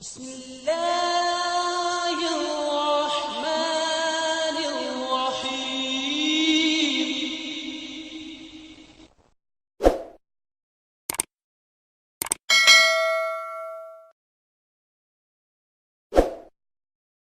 بسم الله الرحمن الرحيم.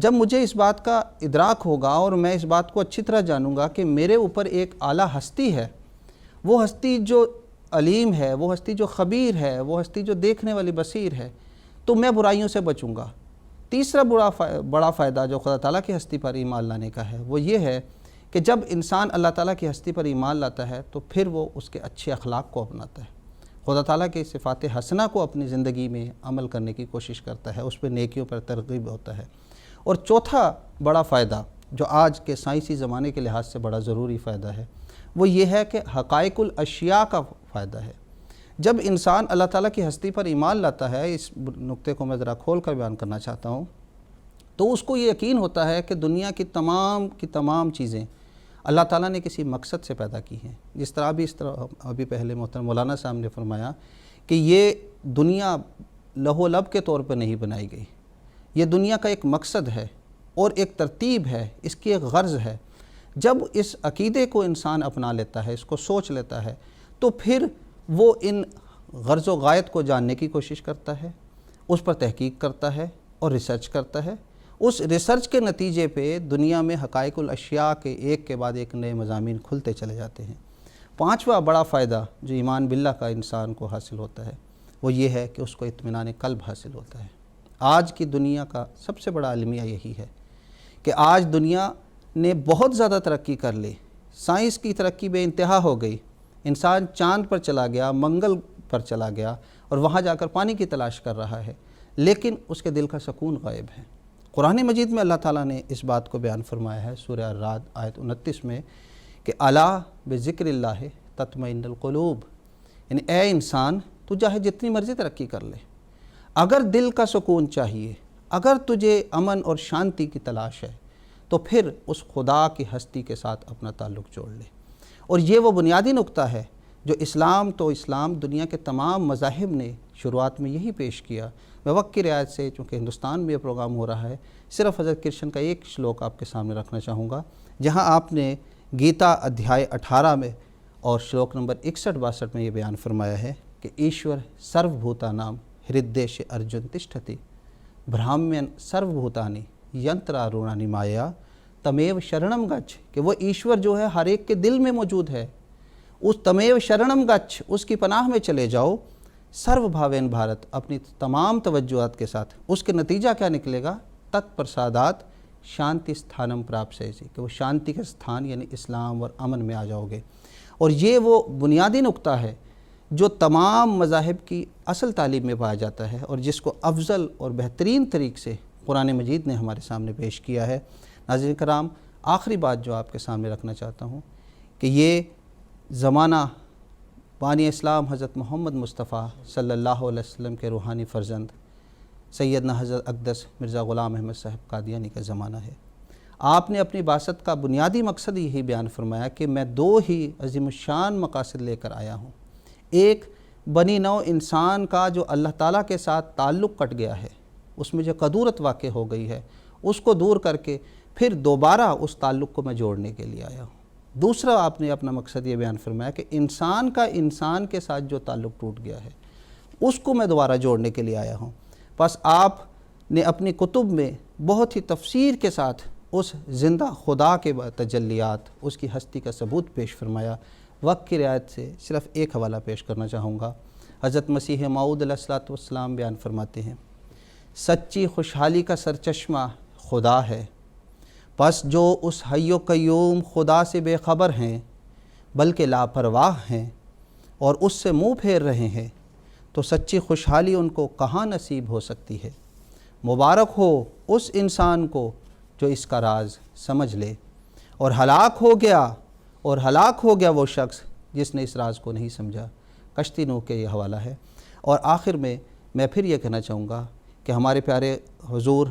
جب مجھے اس بات کا ادراک ہوگا اور میں اس بات کو اچھی طرح جانوں گا کہ میرے اوپر ایک اعلیٰ ہستی ہے، وہ ہستی جو علیم ہے، وہ ہستی جو خبیر ہے، وہ ہستی جو دیکھنے والی بصیر ہے، تو میں برائیوں سے بچوں گا۔ تیسرا بڑا فائدہ جو خدا تعالیٰ کی ہستی پر ایمان لانے کا ہے وہ یہ ہے کہ جب انسان اللہ تعالیٰ کی ہستی پر ایمان لاتا ہے تو پھر وہ اس کے اچھے اخلاق کو اپناتا ہے، خدا تعالیٰ کی صفات حسنہ کو اپنی زندگی میں عمل کرنے کی کوشش کرتا ہے، اس پہ نیکیوں پر ترغیب ہوتا ہے۔ اور چوتھا بڑا فائدہ جو آج کے سائنسی زمانے کے لحاظ سے بڑا ضروری فائدہ ہے وہ یہ ہے کہ حقائق الاشیاء کا فائدہ ہے۔ جب انسان اللہ تعالیٰ کی ہستی پر ایمان لاتا ہے، اس نقطے کو میں ذرا کھول کر بیان کرنا چاہتا ہوں، تو اس کو یہ یقین ہوتا ہے کہ دنیا کی تمام چیزیں اللہ تعالیٰ نے کسی مقصد سے پیدا کی ہیں۔ جس طرح ابھی پہلے محترم مولانا صاحب نے فرمایا کہ یہ دنیا لہو لب کے طور پر نہیں بنائی گئی، یہ دنیا کا ایک مقصد ہے اور ایک ترتیب ہے، اس کی ایک غرض ہے۔ جب اس عقیدے کو انسان اپنا لیتا ہے، اس کو سوچ لیتا ہے، تو پھر وہ ان غرض و غایت کو جاننے کی کوشش کرتا ہے، اس پر تحقیق کرتا ہے اور ریسرچ کرتا ہے۔ اس ریسرچ کے نتیجے پہ دنیا میں حقائق الاشیاء کے ایک کے بعد ایک نئے مضامین کھلتے چلے جاتے ہیں۔ پانچواں بڑا فائدہ جو ایمان باللہ کا انسان کو حاصل ہوتا ہے وہ یہ ہے کہ اس کو اطمینان قلب حاصل ہوتا ہے۔ آج کی دنیا کا سب سے بڑا المیہ یہی ہے کہ آج دنیا نے بہت زیادہ ترقی کر لی، سائنس کی ترقی بے انتہا ہو گئی، انسان چاند پر چلا گیا، منگل پر چلا گیا اور وہاں جا کر پانی کی تلاش کر رہا ہے، لیکن اس کے دل کا سکون غائب ہے۔ قرآن مجید میں اللہ تعالیٰ نے اس بات کو بیان فرمایا ہے سورہ الرعد آیت 29 میں کہ الا بذکر اللہ تطمئن القلوب، یعنی اے انسان تو چاہے جتنی مرضی ترقی کر لے، اگر دل کا سکون چاہیے، اگر تجھے امن اور شانتی کی تلاش ہے تو پھر اس خدا کی ہستی کے ساتھ اپنا تعلق جوڑ لے۔ اور یہ وہ بنیادی نقطہ ہے جو اسلام دنیا کے تمام مذاہب نے شروعات میں یہی پیش کیا۔ میں وقت کی رعایت سے، چونکہ ہندوستان میں یہ پروگرام ہو رہا ہے، صرف حضرت کرشن کا ایک شلوک آپ کے سامنے رکھنا چاہوں گا، جہاں آپ نے گیتا ادھیائے 18 میں اور شلوک نمبر 61-62 میں یہ بیان فرمایا ہے کہ ایشور سرو بھوتانام ہردیش ارجن تشٹھتی برہمین سرو بھوتانی ینترارونانی مایا تمیو شرنم گچھ، کہ وہ ایشور جو ہے ہر ایک کے دل میں موجود ہے، اس تمیو شرنم گچھ، اس کی پناہ میں چلے جاؤ، سرو بھاوین بھارت، اپنی تمام توجہات کے ساتھ۔ اس کے نتیجہ کیا نکلے گا؟ تت پرسادات شانتی ستھانم پراپسیسی، کہ وہ شانتی کے ستھان یعنی اسلام اور امن میں آ جاؤ گے۔ اور یہ وہ بنیادی نقطہ ہے جو تمام مذاہب کی اصل تعلیم میں پایا جاتا ہے اور جس کو افضل اور بہترین طریقے سے قرآن مجید نے ہمارے سامنے پیش کیا ہے۔ ناظرین کرام، آخری بات جو آپ کے سامنے رکھنا چاہتا ہوں کہ یہ زمانہ بانی اسلام حضرت محمد مصطفیٰ صلی اللہ علیہ وسلم کے روحانی فرزند سیدنا حضرت اقدس مرزا غلام احمد صاحب قادیانی کا زمانہ ہے۔ آپ نے اپنی بعثت کا بنیادی مقصد یہی بیان فرمایا کہ میں دو ہی عظیم الشان مقاصد لے کر آیا ہوں۔ ایک، بنی نوع انسان کا جو اللہ تعالیٰ کے ساتھ تعلق کٹ گیا ہے، اس میں جو قدورت واقع ہو گئی ہے، اس کو دور کر کے پھر دوبارہ اس تعلق کو میں جوڑنے کے لیے آیا ہوں۔ دوسرا، آپ نے اپنا مقصد یہ بیان فرمایا کہ انسان کا انسان کے ساتھ جو تعلق ٹوٹ گیا ہے اس کو میں دوبارہ جوڑنے کے لیے آیا ہوں۔ بس آپ نے اپنی کتب میں بہت ہی تفسیر کے ساتھ اس زندہ خدا کے تجلیات، اس کی ہستی کا ثبوت پیش فرمایا۔ وقت کی رعایت سے صرف ایک حوالہ پیش کرنا چاہوں گا۔ حضرت مسیح موعود علیہ الصلوۃ والسلام بیان فرماتے ہیں، سچی خوشحالی کا سرچشمہ خدا ہے، پس جو اس حی و قیوم خدا سے بے خبر ہیں بلکہ لاپرواہ ہیں اور اس سے منہ پھیر رہے ہیں تو سچی خوشحالی ان کو کہاں نصیب ہو سکتی ہے۔ مبارک ہو اس انسان کو جو اس کا راز سمجھ لے، اور ہلاک ہو گیا وہ شخص جس نے اس راز کو نہیں سمجھا۔ کشتی نوح کے یہ حوالہ ہے۔ اور آخر میں پھر یہ کہنا چاہوں گا کہ ہمارے پیارے حضور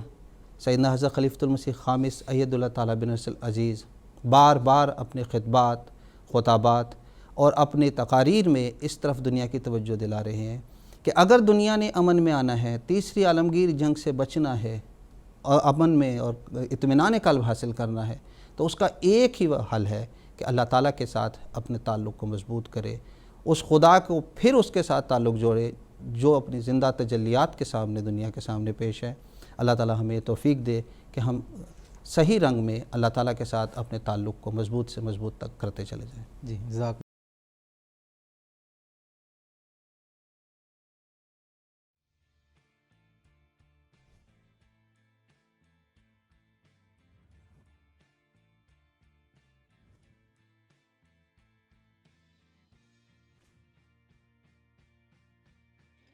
سیدنا حضرت خلیفۃ المسیح خامس اید اللہ تعالیٰ بنصر العزیز بار بار اپنے خطابات اور اپنے تقاریر میں اس طرف دنیا کی توجہ دلا رہے ہیں کہ اگر دنیا نے امن میں آنا ہے، تیسری عالمگیر جنگ سے بچنا ہے اور امن میں اور اطمینان قلب حاصل کرنا ہے، تو اس کا ایک ہی حل ہے کہ اللہ تعالیٰ کے ساتھ اپنے تعلق کو مضبوط کرے، اس خدا کو پھر اس کے ساتھ تعلق جوڑے جو اپنی زندہ تجلیات کے سامنے دنیا کے سامنے پیش ہے۔ اللہ تعالیٰ ہمیں توفیق دے کہ ہم صحیح رنگ میں اللہ تعالیٰ کے ساتھ اپنے تعلق کو مضبوط سے مضبوط تک کرتے چلے جائیں. جی جزاک